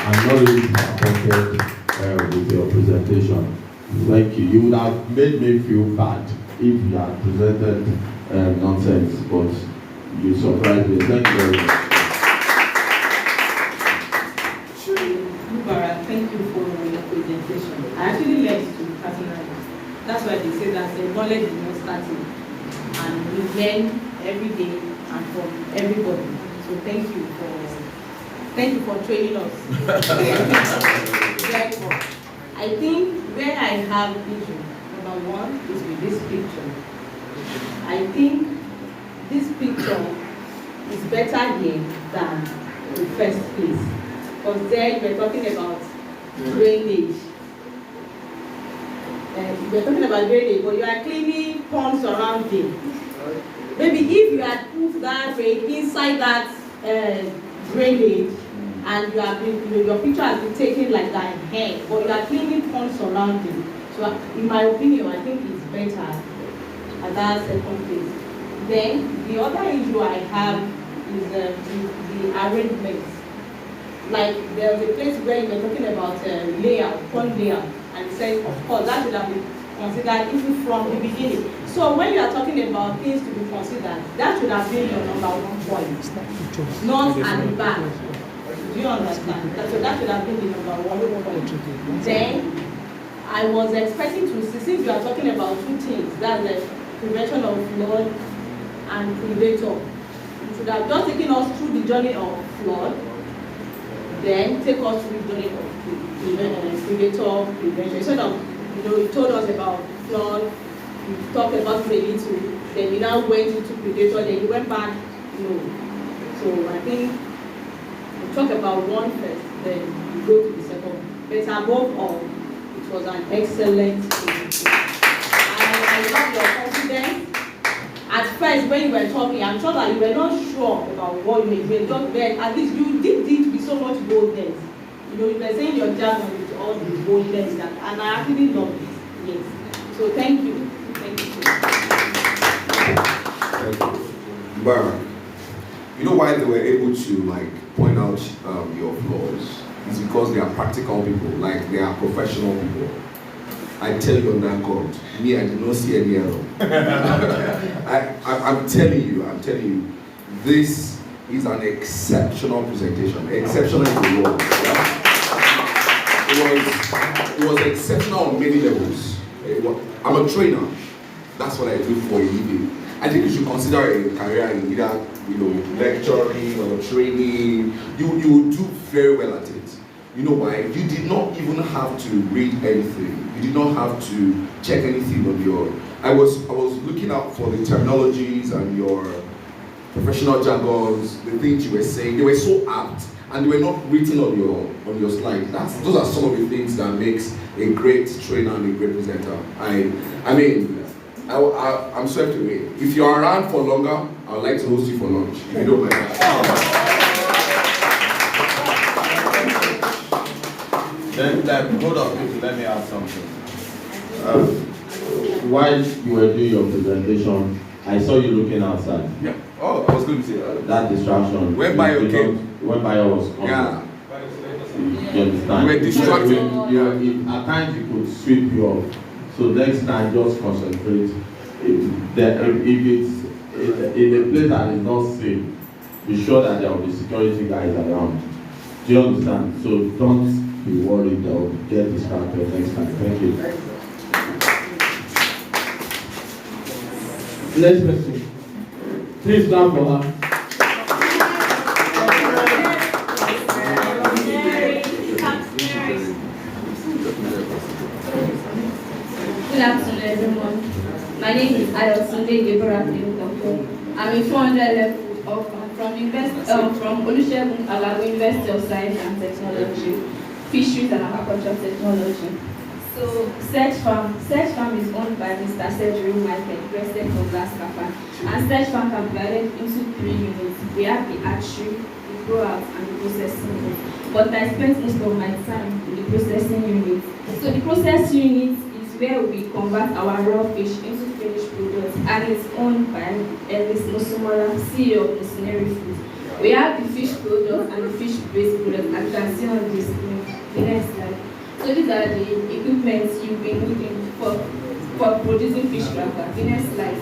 I'm not really disappointed with your presentation. Thank you. You would have made me feel bad if you had presented nonsense, but you surprised me. Thank you very much. Thank you for your presentation. I actually learned to personally. That's why they say that the knowledge is not static, and we learn every day and from everybody. So thank you for training us. Therefore, I think where I have issue, number one, is with this picture. I think this picture is better here than the first place. Because there we're talking about drainage. We're talking about drainage, but you are cleaning ponds surrounding. Maybe if you had put that rain inside that drainage, and you have been, your picture has been taken like that here, but you are cleaning ponds surrounding. So, in my opinion, I think it's better at that second place. Then the other issue I have is the arrangement. Like there was a place where you were talking about layout, pond layout, and said, of course, that should have been considered even from the beginning. So when you are talking about things to be considered, that should have been your number one point, not at the back. Do you understand? So that should have been the number one point. Then I was expecting to see, since you are talking about two things, that's the prevention of flood and predator. You should have just taken us through the journey of flood, then take us through the journey of predator prevention. Instead of, you told us about flood, you talked about predator, then you now went into predator, then you went back, So I think we talk about one first, then you go to the second. But above all, it was an excellent presentation. I love your confidence. At first, when you were talking, I'm sure that you were not sure about what you were just there. At least you did it with so much boldness. You were saying your jargon with all the boldness, and I actually love it. Yes. So thank you. Thank you. Barak, you know why they were able to point out your flaws? It's because they are practical people, they are professional people. I tell you on that God, me, I did not see any error. I'm telling you, this is an exceptional presentation. Exceptional in the world. Yeah? It was exceptional on many levels. I'm a trainer. That's what I do for a living. I think you should consider a career in either lecturing or training. You will do very well at it. You know why? You did not even have to read anything. You did not have to check anything on your. I was looking out for the terminologies and your professional jargons, the things you were saying. They were so apt, and they were not written on your slide. Those are some of the things that makes a great trainer and a great presenter. I'm swept away. If you're around for longer, I would like to host you for lunch. If you don't mind. Then hold on, please, let me ask something. While you were doing your presentation, I saw you looking outside. Yeah. Oh, I was going to say that distraction. When bio came. When bio was coming. Yeah. You understand? You were distracted. At times it could sweep you off. So next time, just concentrate. If it's in a place that is not safe, be sure that there will be security guys around. Do you understand? So don't be worried or get distracted next time. Thank you. Next person. Please clap for her. Good afternoon, everyone. My name is Ayotunde Deborah. I'm in 400 level from OLUSEGUN AGAGU University of Science and Technology, Fisheries and Aquaculture Technology. So, Search Farm is owned by Mr. Sergio Michael, president of Lascapa. And Search Farm can be divided into 3 units. We have the hatchery, the grow-out, and the processing unit. But I spent most of my time in the processing unit. So the processing unit is where we convert our raw fish into finished products, and it's owned by Ellis Nosumora, CEO of Missionary Foods. We have the fish product and the fish-based product, and can see on this screen. The next slide. So these are the equipment you've been looking for producing fish cracker. The next slide.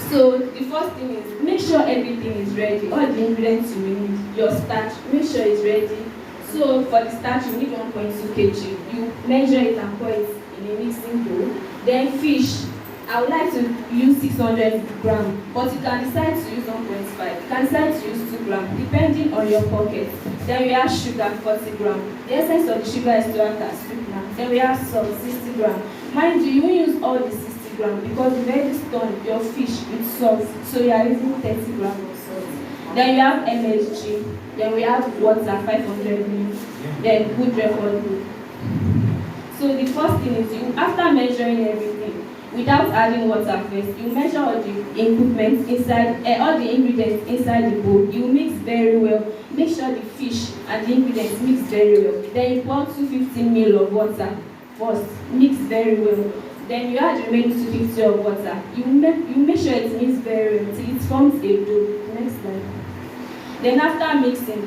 So the first thing is make sure everything is ready. All the ingredients you need, your starch, make sure it's ready. So for the starch, you need 1.2 kg. You measure it and pour it in a mixing bowl. Then fish, I would like to use 600 grams, but you can decide to use 1.5. You can decide to use 2 grams, depending on your pocket. Then we have sugar, 40 grams. The essence of the sugar is to act as sweetener. Then we have salt, 60 grams. Mind you, you won't use all the 60 grams because you've already stunned your fish with salt, so you are using 30 grams of salt. Then we have MSG. Then we have water, 500 ml. Then good record book. So the first thing is you, after measuring everything, without adding water first, you measure all the equipment inside, all the ingredients inside the bowl. You mix very well. Make sure the fish and the ingredients mix very well. Then you pour 250 ml of water first. Mix very well. Then you add the remaining 250 of water. You make sure it mixes very well till it forms a dough. Next slide. Then after mixing,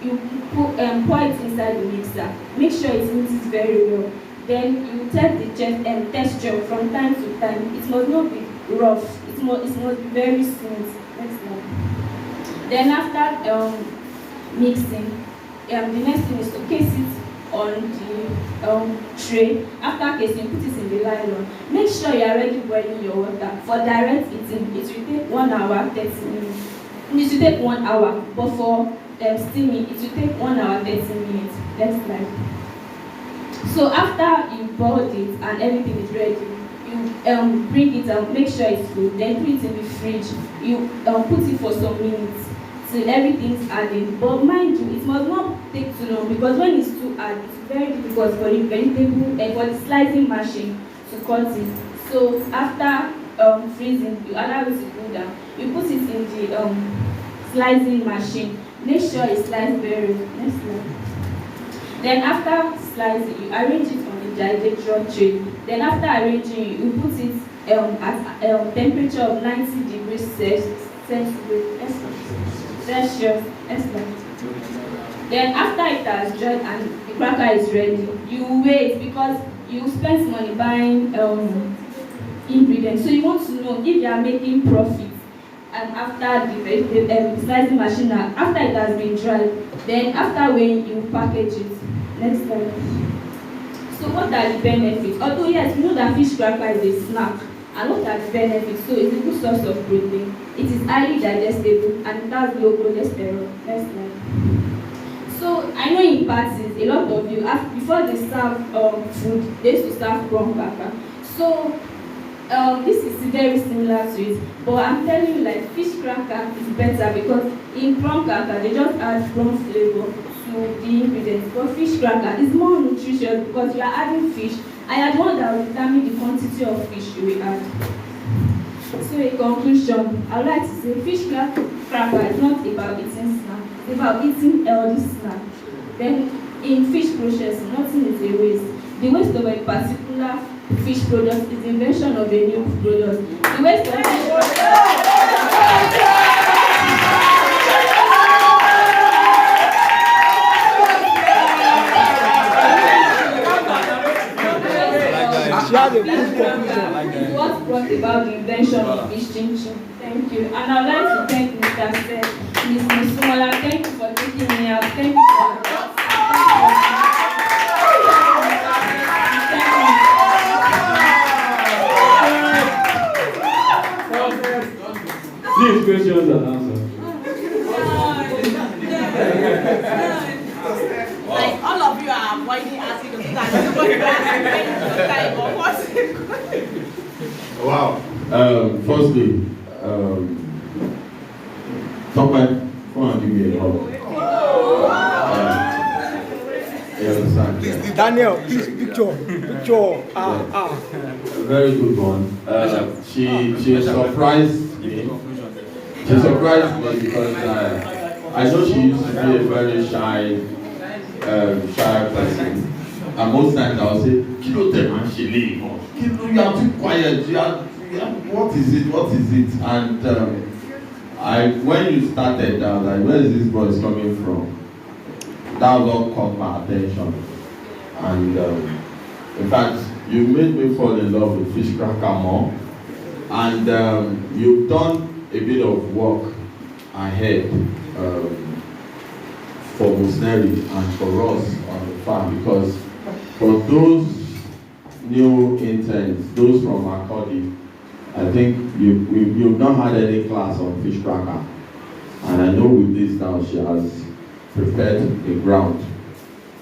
you pour it inside the mixer. Make sure it mixes very well. Then you test the texture from time to time. It must not be rough. It must be very smooth. Next slide. Then after mixing, the next thing is to case it on the tray. After casing, put it in the nylon. Make sure you are already boiling your water. For direct eating, it will take 1 hour 30 minutes. It will take 1 hour, but for steaming, it will take 1 hour 30 minutes. Next slide. So after you boiled it and everything is ready, you bring it out, make sure it's good, then put it in the fridge. You put it for some minutes till everything's added. But mind you, it must not take too long because when it's too hard, it's very difficult for the vegetable and for the slicing machine to cut it. So after freezing, you allow it to cool down. You put it in the slicing machine. Make sure it's sliced very well. Next slide. Then after slicing, you arrange it on the gyratory tray. Then after arranging, you put it at temperature of 90 degrees Celsius. Then after it has dried and the cracker is ready, you wait because you spend money buying ingredients. So you want to know if you are making profit. And after the slicing machine, after it has been dried, then after weighing, you package it. Next slide. So what are the benefits? Although yes, we know that fish cracker is a snack. And what are the benefits? So it's a good source of protein. It is highly digestible and it has low cholesterol. Next slide. So I know in parties, a lot of you, before they serve food, they used to serve prawn cracker. So this is very similar to it, but I'm telling you, like, fish cracker is better because in prawn cracker they just add prawn flavor to the ingredients. But fish cracker is more nutritious because you are adding fish, and you are the one that will determine the quantity of fish you will add. So in conclusion, I would like to say fish cracker is not about eating snack; it's about eating healthy snack. Then in fish processing, nothing is a waste. The waste of a particular fish product is the invention of a new product. The waste of fish product. It's what brought about the invention of fish chin chin. Thank you. And I'd like to thank Mr. Seth, Ms. Musumola. Thank you for taking me out. Thank you for Please, questions and answers. Like all of you are avoiding asking the that nobody wants to time or what's Wow. Firstly, someone come and give me a hug. You understand? Daniel, please, picture. Very good one. She surprised me. She surprised me because I know she used to be a very shy person. And most times I will say, Kilo Teman Shili, Kilo, you are too quiet. What is it? And when you started, I was like, where is this voice coming from? that was what caught my attention. And in fact, you made me fall in love with fish cracker more. And you've done a bit of work ahead for Musneri and for us on the farm, because for those new interns, those from Akodi, I think you've not had any class on fish cracker. And I know with this now she has prepared the ground.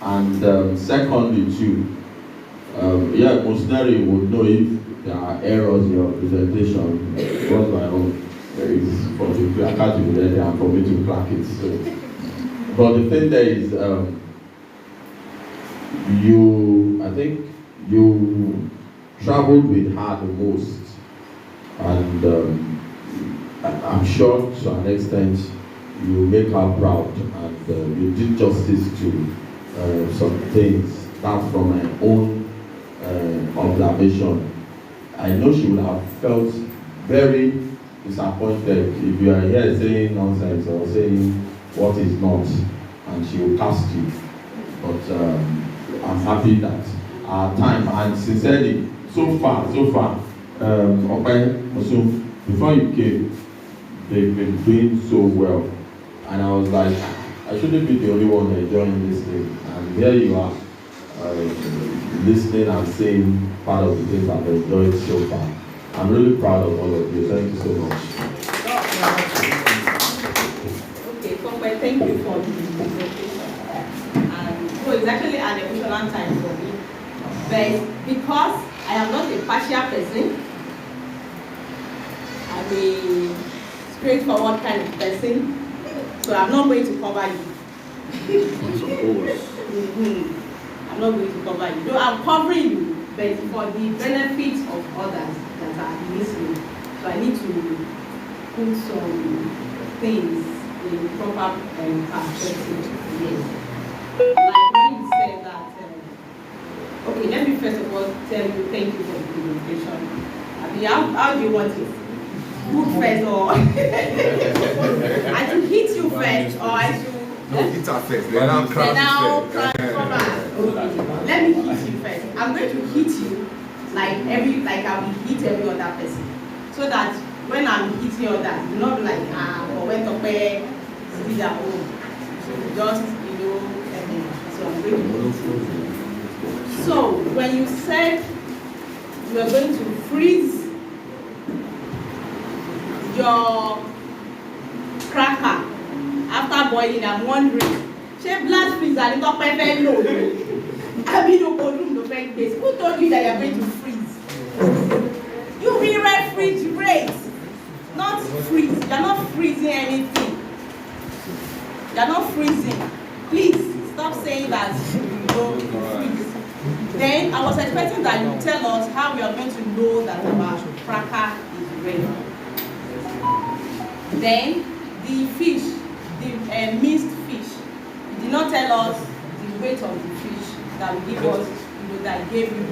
And secondly too, yeah, Musneri would know if there are errors in your presentation. It was my own. It's for the I can't be there and for me to crack it. So. But the thing there is, I think you traveled with her the most, and I'm sure to an extent you make her proud, and you did justice to some things. That's from my own observation. I know she would have felt very disappointed if you are here saying nonsense or saying what is not, and she will cast you. But I'm happy that our time, and sincerely, so far, okay, so before you came, they've been doing so well, and I was like, I shouldn't be the only one enjoying this thing, and here you are, listening and saying part of the things I've enjoyed so far. I'm really proud of all of you. Thank you so much. Okay, Comfort, thank you for the presentation. And so it's actually an emotional time for me. But because I am not a partial person, I'm a straightforward kind of person, so I'm not going to cover you. I'm not going to cover you. No, I'm covering you, but for the benefit of others that are listening. So I need to put some things in proper perspective. Yes. Like when you said that, okay, let me first of all tell you thank you for the presentation. I mean, how do you want it? Good first, or I should hit you first, or I should. No, hit her first. Then I'll crack okay. Let me hit you first. I'm going to hit you like I will hit every other person, so that when I'm hitting others, you're not like or went up there, sit at home. So just so I'm going to hit you. So when you said you are going to freeze your cracker after boiling, I'm wondering, she blast freeze and not perfect low. I mean, no room, no perfect place. Who told you that you're going to freeze? You will refrigerate, not freeze. You're not freezing anything. You're not freezing. Please stop saying that you don't freeze. Then I was expecting that you tell us how we are going to know that our cracker is ready. Then the fish, the minced fish, you did not tell us the weight of the fish that will give us, that gave you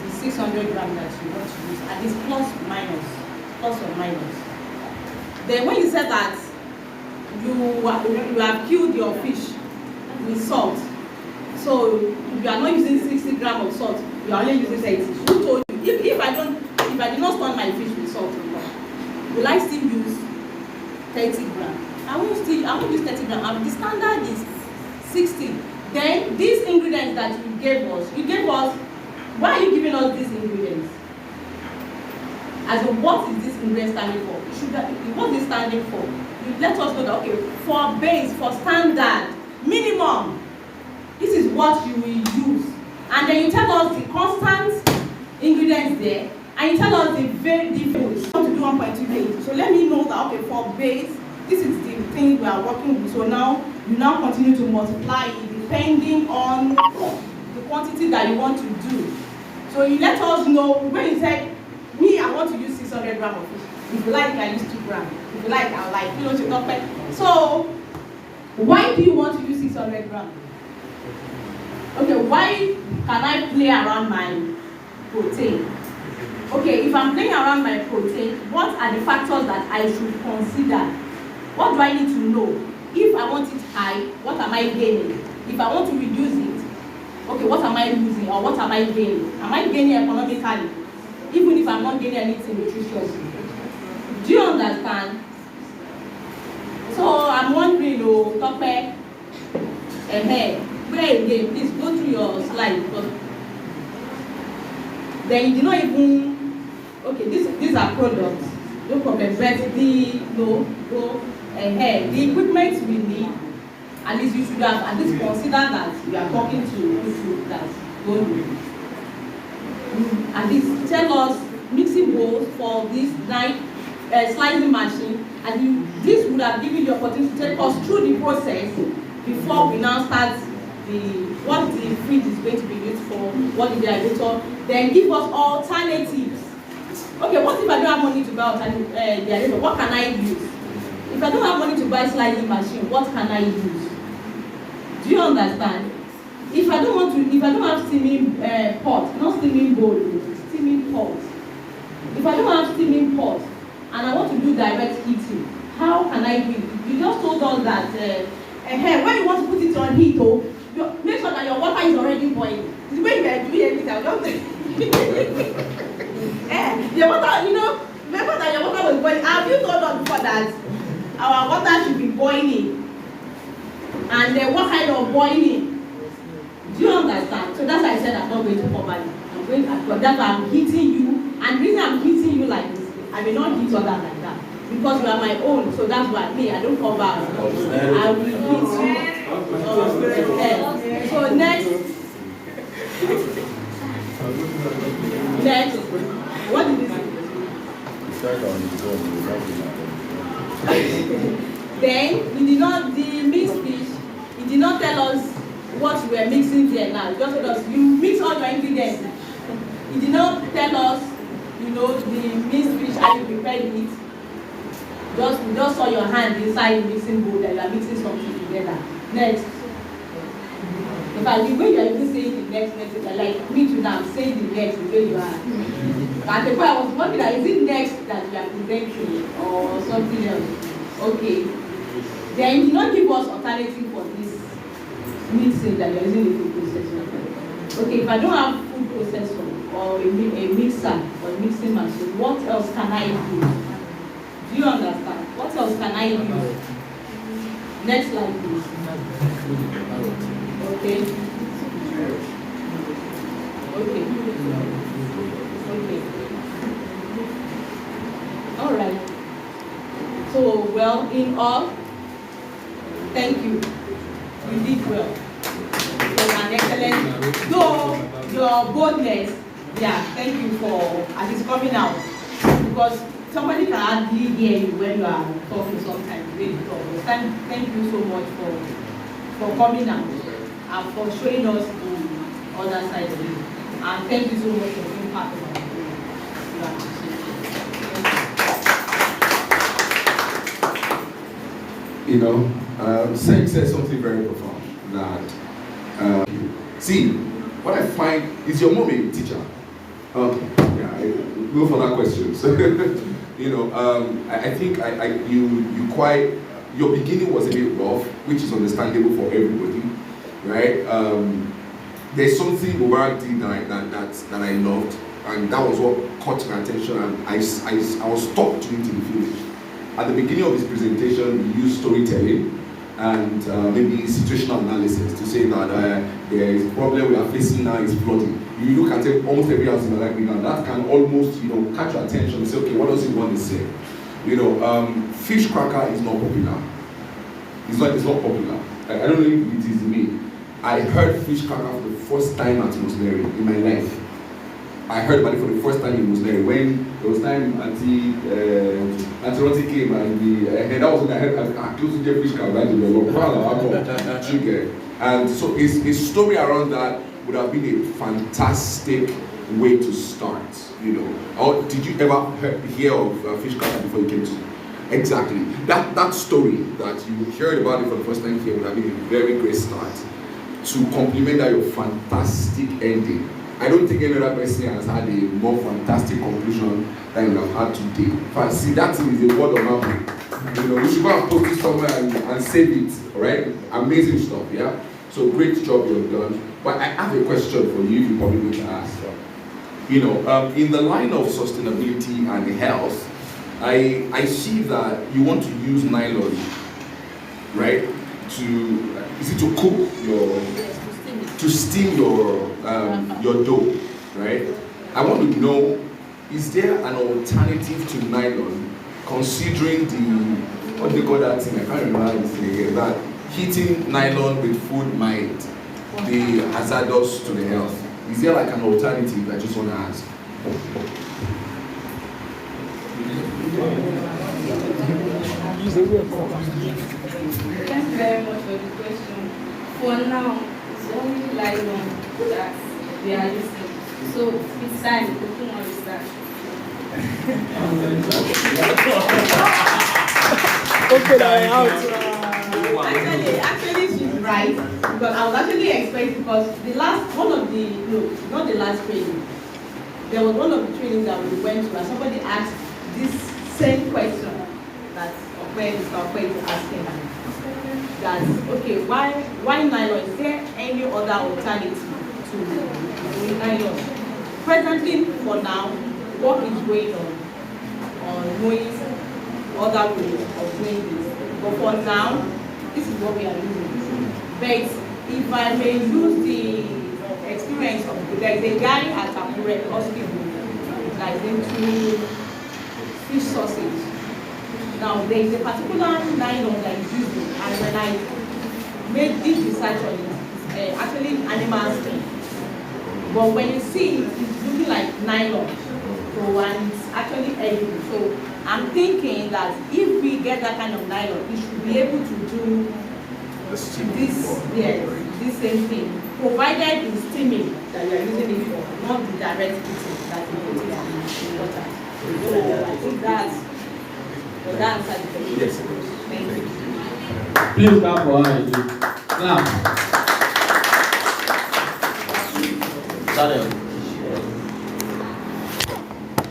the 600 grams that you want to use, and it's plus or minus. Then when you said that you have killed your fish with salt, so if you are not using 60 grams of salt, you are only using 30. Who told you? If I did not stone my fish with salt, will I still use 30 grams? I won't use 30 grams. The standard is 60. Then these ingredients that you gave us, why are you giving us these ingredients? As in, what is this ingredient standing for? What is it standing for? You let us know that, okay, for base, for standard, minimum, this is what you will use. And then you tell us the constant ingredients there, and you tell us the very different. You want to do 1.2 kg. So let me know that, okay, for base, this is the thing we are working with. So now you continue to multiply it depending on the quantity that you want to do. So you let us know when you say, me, I want to use 600 grams of fish. If you like, I use 2 grams. If you like, I like. You know, to talk about. So why do you want to use 600 grams? Okay, why can I play around my protein? Okay, if I'm playing around my protein, what are the factors that I should consider? What do I need to know? If I want it high, what am I gaining? If I want to reduce it, okay, what am I losing or what am I gaining? Am I gaining economically? Even if I'm not gaining anything nutritious. Do you understand? So I'm wondering, Tope, where again, please go through your slide because then you did not even, okay, these are products, no problem, but the equipment we need, at least you should have at least consider that you are talking to people that don't know. At least tell us mixing bowls for this knife slicing machine, and this would have given you the opportunity to take us through the process before we now start what the fridge is going to be used for, what the dehydrator, then give us alternatives. Okay, what if I don't have money to buy dehydrator? What can I use? If I don't have money to buy slicing machine, what can I use? Do you understand? If I don't have steaming pot, not steaming bowl, steaming pot. If I don't have steaming pot and I want to do direct heating, how can I do it? You just told us that when you want to put it on heat, make sure that your water is already boiling. The way you are doing everything, I'll just your water, remember that your water was boiling. Have you told us before that our water should be boiling? And what kind of boiling? Do you understand? So that's why I said I'm not going to cover you. That's why I'm hitting you. And the reason I'm hitting you like this, I may not hit others like that. Because you are my own. So that's why I don't cover. I will hit you. So next. What did you say? Then the mixed fish, you did not tell us what you were mixing there now. You just told us you mix all your ingredients. You did not tell us, the mixed fish, how you prepared it. We just saw your hand inside the mixing bowl that you are mixing something together. Next. In fact, the way you are even saying the next, like me too now, I'm saying the next the way you are. At the point I was wondering that is it next that you are presenting or something else? Okay. Then you did not give us alternative for this mixing that you are using a food processor. Okay, if I don't have food processor or a mixer or a mixing machine, what else can I do? Do you understand? What else can I use? Next slide, please. Okay. All right. So, well, in all, thank you. You did well. It was an excellent. Though your boldness, thank you for at least coming out. Because somebody can hardly hear you when you are talking sometimes. Thank you so much for coming out and for showing us the other side of it. And thank you so much for being part of our program. Sen said something very profound that see, what I find is your mom a teacher. Go for that question. So, I think your beginning was a bit rough, which is understandable for everybody, right? There's something Mubarak did that I loved, and that was what caught my attention, and I was stuck to it in the finish. At the beginning of his presentation, he used storytelling and maybe situational analysis to say that there is a problem we are facing now is flooding. You look at it, almost every house in the life now, that can almost catch your attention and say, okay, what does he want to say? Fish cracker is not popular. It's not popular. I don't know if it is me. I heard fish cracker for the first time at Musleri in my life. I heard about it for the first time in Musleri when there was time Auntie Roti came and that was when I heard close to the fish cracker right to the trigger. And so his story around that would have been a fantastic way to start, Or did you ever hear of fish cracker before you came to? Exactly. That story that you heard about it for the first time here would have been a very great start to complement that your fantastic ending. I don't think any other person has had a more fantastic conclusion than you have had today. In fact, see, that is the word of mouth. You know, we should go and post it somewhere and save it, alright? Amazing stuff, yeah? So great job you've done. But I have a question for you, you probably need to ask. You know, in the line of sustainability and health, I see that you want to use nylon, right? Is it to cook to steam your dough, right? I want to know, is there an alternative to nylon, considering what they call that thing? I can't remember this thing again. That heating nylon with food might be hazardous to the health. Is there like an alternative? I just want to ask. Thank you very much for the question. For now, it's only nylon that we are using. So it's time to put on research. Okay, out. Actually, she's right, because I was actually expecting, because not the last training, there was one of the trainings that we went to, and somebody asked this same question that Mr. Ope is asking. That, okay, why nylon? Is there any other alternative to nylon? Presently, for now, work is going on knowing other ways of doing this. But for now, this is what we are using. But if I may use the experience of, there's a guy at Akure Hospital that is into fish sausage. Now, there is a particular nylon that is used, and when I made deep research on it, it's actually animal skin. But when you see it, it's looking like nylon. So, and it's actually edible. So, I'm thinking that if we get that kind of nylon, we should be able to do this same thing, provided the steaming that you are using it for, not the direct heating that you put it in water. So, I think that's answered the question. Yes. Thank you. Please clap for her. Now. Daniel.